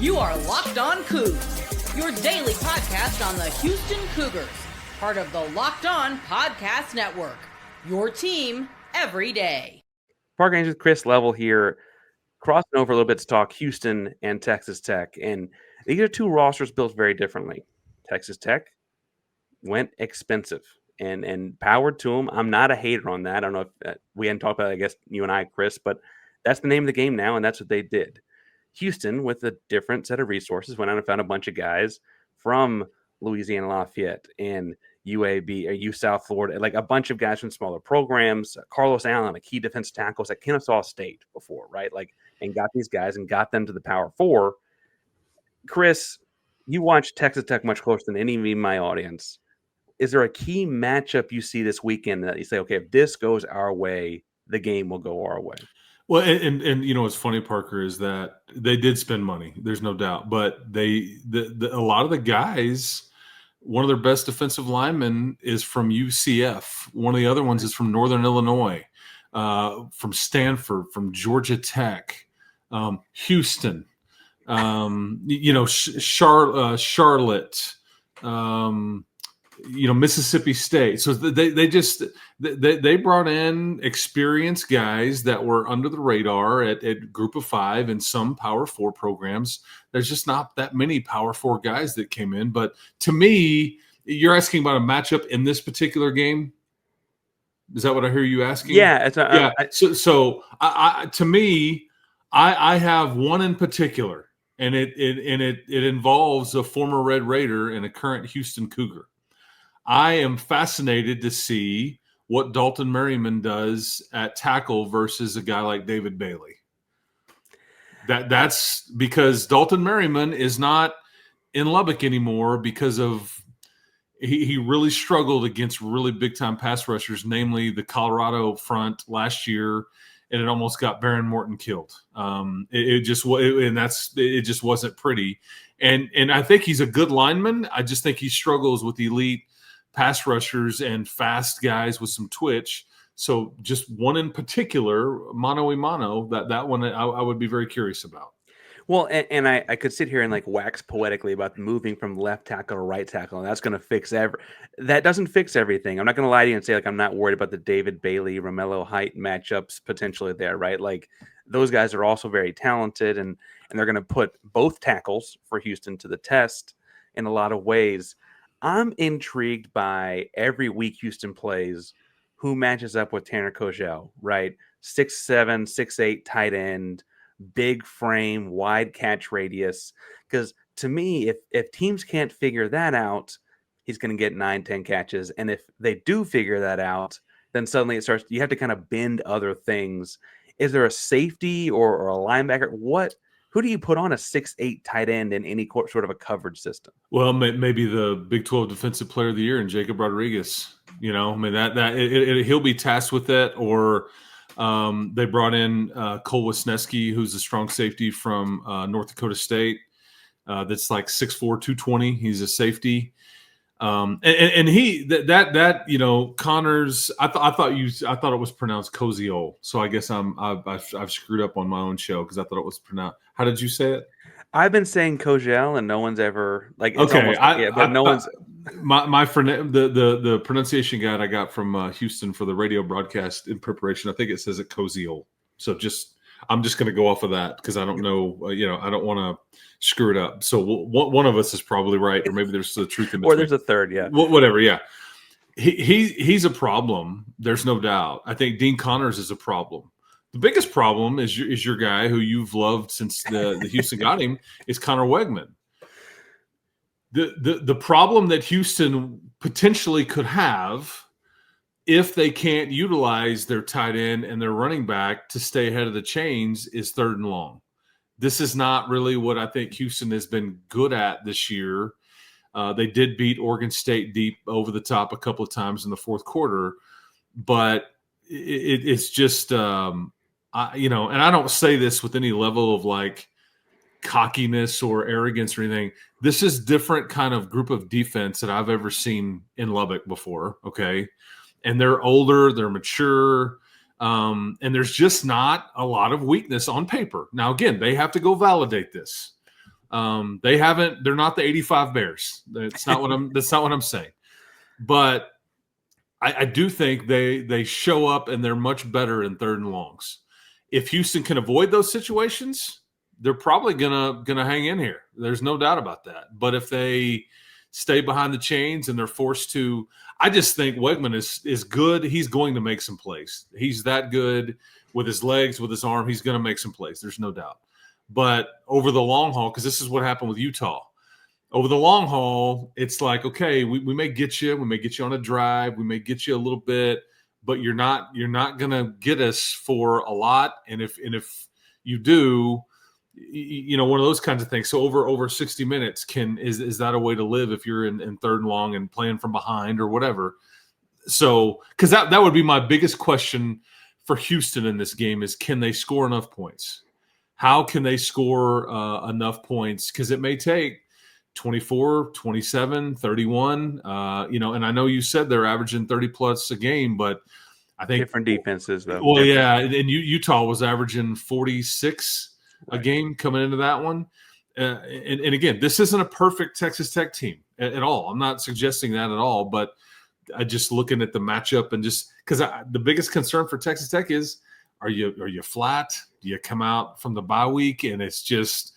You are Locked On Cougs, your daily podcast on the Houston Cougars, part of the Locked On Podcast Network, your team every day. Parker Ainsworth, Chris Level here, crossing over a little bit to talk Houston and Texas Tech. And these are two rosters built very differently. Texas Tech went expensive and powered to them. I'm not a hater on that. I don't know if we hadn't talked about it, I guess, you and I, Chris, but that's the name of the game now, and that's what they did. Houston, with a different set of resources, went out and found a bunch of guys from Louisiana Lafayette and UAB or U South Florida, like a bunch of guys from smaller programs. Carlos Allen, a key defensive tackles at Kennesaw State before, right? Like, and got these guys and got them to the Power Four. Chris, you watch Texas Tech much closer than any of me in my audience. Is there a key matchup you see this weekend that you say, okay, if this goes our way, the game will go our way? Well, and you know what's funny, Parker, is that they did spend money. There's no doubt, but a lot of the guys, one of their best defensive linemen is from UCF. One of the other ones is from Northern Illinois, from Stanford, from Georgia Tech, Houston, Charlotte, Mississippi State. So they brought in experienced guys that were under the radar at Group of Five and some Power Four programs. There's just not that many Power Four guys that came in. But to me, you're asking about a matchup in this particular game. Is that what I hear you asking? Yeah. To me, I have one in particular, and it involves a former Red Raider and a current Houston Cougar. I am fascinated to see what Dalton Merryman does at tackle versus a guy like David Bailey. That's because Dalton Merryman is not in Lubbock anymore because of he really struggled against really big-time pass rushers, namely the Colorado front last year, and it almost got Baron Morton killed. It just wasn't pretty. And I think he's a good lineman. I just think he struggles with elite pass rushers and fast guys with some twitch. So just one in particular, mano a mano, that one I would be very curious about. Well, and I could sit here and like wax poetically about moving from left tackle to right tackle, and that's going to fix that doesn't fix everything. I'm not going to lie to you and say like I'm not worried about the David Bailey, Romello Height matchups potentially there, right? Like those guys are also very talented, and they're going to put both tackles for Houston to the test in a lot of ways. I'm intrigued by every week Houston plays who matches up with Tanner Kogel, right? 6'7", 6'8", tight end, big frame, wide catch radius. Because to me, if teams can't figure that out, he's going to get 9-10 catches. And if they do figure that out, then suddenly you have to kind of bend other things. Is there a safety or a linebacker? Who do you put on a 6'8" tight end in any sort of a coverage system? Well, maybe the Big 12 Defensive Player of the Year and Jacob Rodriguez. You know, I mean he'll be tasked with that. Or they brought in Cole Wisniewski, who's a strong safety from North Dakota State. That's like 6'4", 220. He's a safety. And he Connors. I thought it was pronounced Koziol. So I guess I've screwed up on my own show because I thought it was pronounced. How did you say it? I've been saying Kogel, and no one's ever like. It's okay, one's. The pronunciation guide I got from Houston for the radio broadcast in preparation. I think it says it Koziol. So I'm just going to go off of that because I don't know. I don't want to screw it up. So one of us is probably right, or maybe there's the truth in between. Or there's a third, yeah. Whatever, yeah. He's a problem. There's no doubt. I think Dean Connors is a problem. The biggest problem is your guy who you've loved since the Houston got him is Connor Weigman. The problem that Houston potentially could have if they can't utilize their tight end and their running back to stay ahead of the chains is third and long. This is not really what I think Houston has been good at this year. They did beat Oregon State deep over the top a couple of times in the fourth quarter, but it's just, and I don't say this with any level of like cockiness or arrogance or anything. This is different kind of group of defense that I've ever seen in Lubbock before. Okay. And they're older, they're mature. And there's just not a lot of weakness on paper. Now, again, they have to go validate this. They're not the 85 Bears. That's not what I'm saying. But I do think they show up and they're much better in 3rd and longs. If Houston can avoid those situations, they're probably gonna hang in here. There's no doubt about that. But if they stay behind the chains and they're forced to, I just think Weigman is good. He's going to make some plays. He's that good with his legs, with his arm. He's going to make some plays. There's no doubt. But over the long haul, because this is what happened with Utah. Over the long haul, it's like, okay, we may get you. We may get you on a drive. We may get you a little bit, but you're not going to get us for a lot. And if you do, one of those kinds of things. So over 60 minutes, is that a way to live if you're in 3rd and long and playing from behind or whatever? So, because that would be my biggest question for Houston in this game is, can they score enough points? How can they score enough points? Because it may take 24, 27, 31, and I know you said they're averaging 30 plus a game, but I think different defenses though. Well, yeah, and Utah was averaging 46 a game coming into that one. And again, this isn't a perfect Texas Tech team at all. I'm not suggesting that at all, but I just looking at the matchup and just because the biggest concern for Texas Tech is, are you flat? Do you come out from the bye week and it's just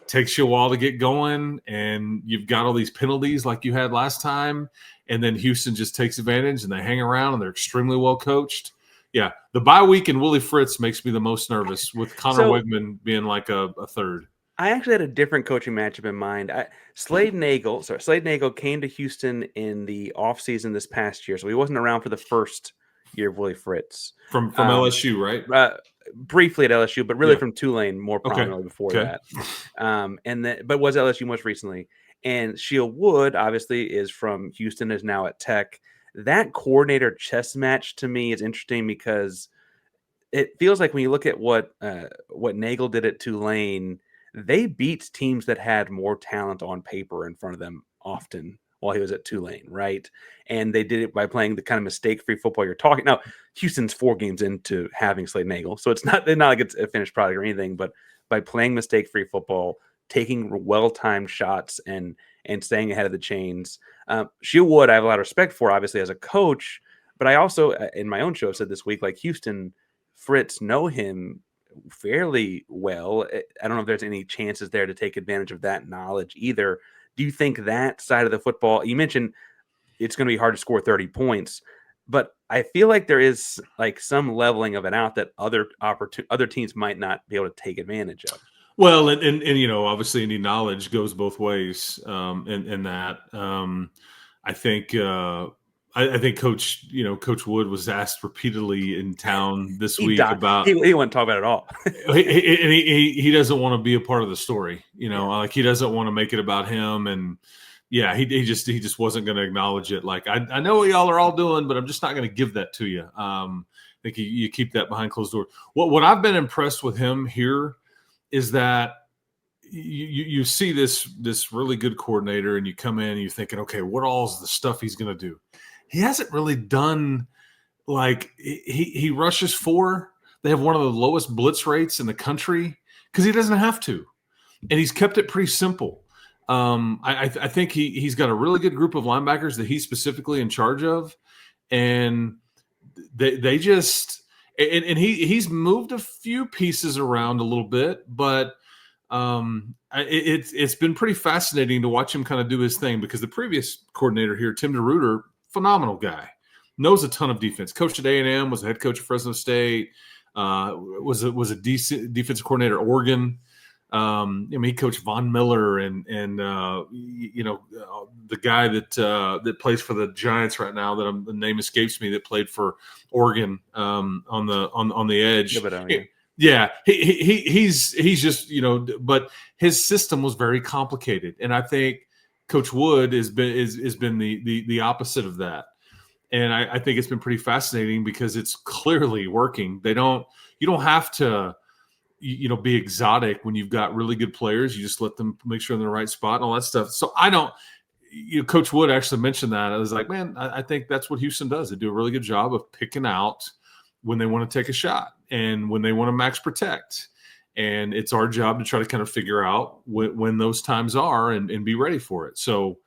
takes you a while to get going and you've got all these penalties like you had last time, and then Houston just takes advantage and they hang around and they're extremely well coached. Yeah, the bye week and Willie Fritz makes me the most nervous, with Connor Weigman being like a third. I actually had a different coaching matchup in mind. Slade Nagle came to Houston in the offseason this past year, so he wasn't around for the first year of Willie Fritz. From LSU, right? Briefly at LSU, but really from Tulane more prominently before that. But was LSU most recently. And Shield Wood, obviously, is from Houston, is now at Tech. That coordinator chess match to me is interesting because it feels like when you look at what Nagle did at Tulane, they beat teams that had more talent on paper in front of them often while he was at Tulane, right? And they did it by playing the kind of mistake-free football you're talking. Now, Houston's 4 games into having Slade Nagle, so they're not like it's a finished product or anything, but by playing mistake-free football, taking well-timed shots and staying ahead of the chains. Shield Wood, I have a lot of respect for, obviously, as a coach, but I also, in my own show, said this week, like Houston, Fritz know him fairly well. I don't know if there's any chances there to take advantage of that knowledge either. Do you think that side of the football, you mentioned it's going to be hard to score 30 points, but I feel like there is like some leveling of it out that other teams might not be able to take advantage of. Well, and obviously any knowledge goes both ways in that. I think Coach Wood was asked repeatedly in town this week about he wouldn't talk about it at all. he doesn't want to be a part of the story, like he doesn't want to make it about him, and he just wasn't going to acknowledge it. Like I know what y'all are all doing, but I'm just not going to give that to you. I think you keep that behind closed doors. What I've been impressed with him here is that you see this really good coordinator, and you come in and you're thinking, okay, what all is the stuff he's going to do? He hasn't really done, like, he rushes 4. They have one of the lowest blitz rates in the country because he doesn't have to. And he's kept it pretty simple. I think he's got a really good group of linebackers that he's specifically in charge of. And they just – and he's moved a few pieces around a little bit, but it's been pretty fascinating to watch him kind of do his thing, because the previous coordinator here, Tim DeRuyter, phenomenal guy, knows a ton of defense. Coached at A&M, was a head coach at Fresno State, was a decent defensive coordinator at Oregon. He coached Von Miller and the guy that plays for the Giants right now, the name escapes me, that played for Oregon on the edge. Yeah, he's just but his system was very complicated, and I think Coach Wood has been the opposite of that. And I think it's been pretty fascinating because it's clearly working. You don't have to, be exotic when you've got really good players. You just let them make sure they're in the right spot and all that stuff. So Coach Wood actually mentioned that. I was like, man, I think that's what Houston does. They do a really good job of picking out when they want to take a shot and when they want to max protect. And it's our job to try to kind of figure out when those times are and be ready for it. So,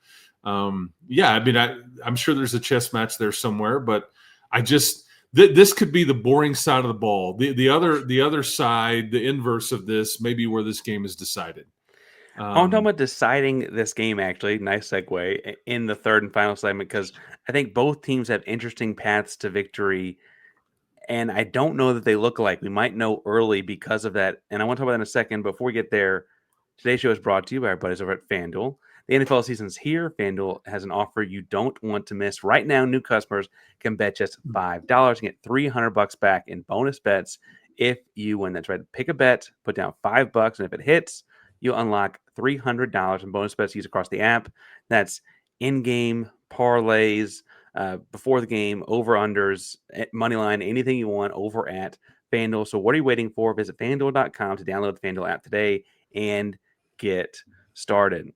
yeah, I mean, I'm sure there's a chess match there somewhere, but I just this could be the boring side of the ball. The other side, the inverse of this, maybe where this game is decided. I'm talking about deciding this game, actually. Nice segue in the third and final segment, because I think both teams have interesting paths to victory, and I don't know that they look alike. We might know early because of that, and I want to talk about that in a second. Before we get there, today's show is brought to you by our buddies over at FanDuel. The NFL season's here. FanDuel has an offer you don't want to miss. Right now, new customers can bet just $5 and get $300 back in bonus bets if you win. That's right. Pick a bet, put down $5, and if it hits, you'll unlock $300 in bonus bets used across the app. That's in-game parlays, before the game, over-unders, money line, anything you want over at FanDuel. So what are you waiting for? Visit FanDuel.com to download the FanDuel app today and get started.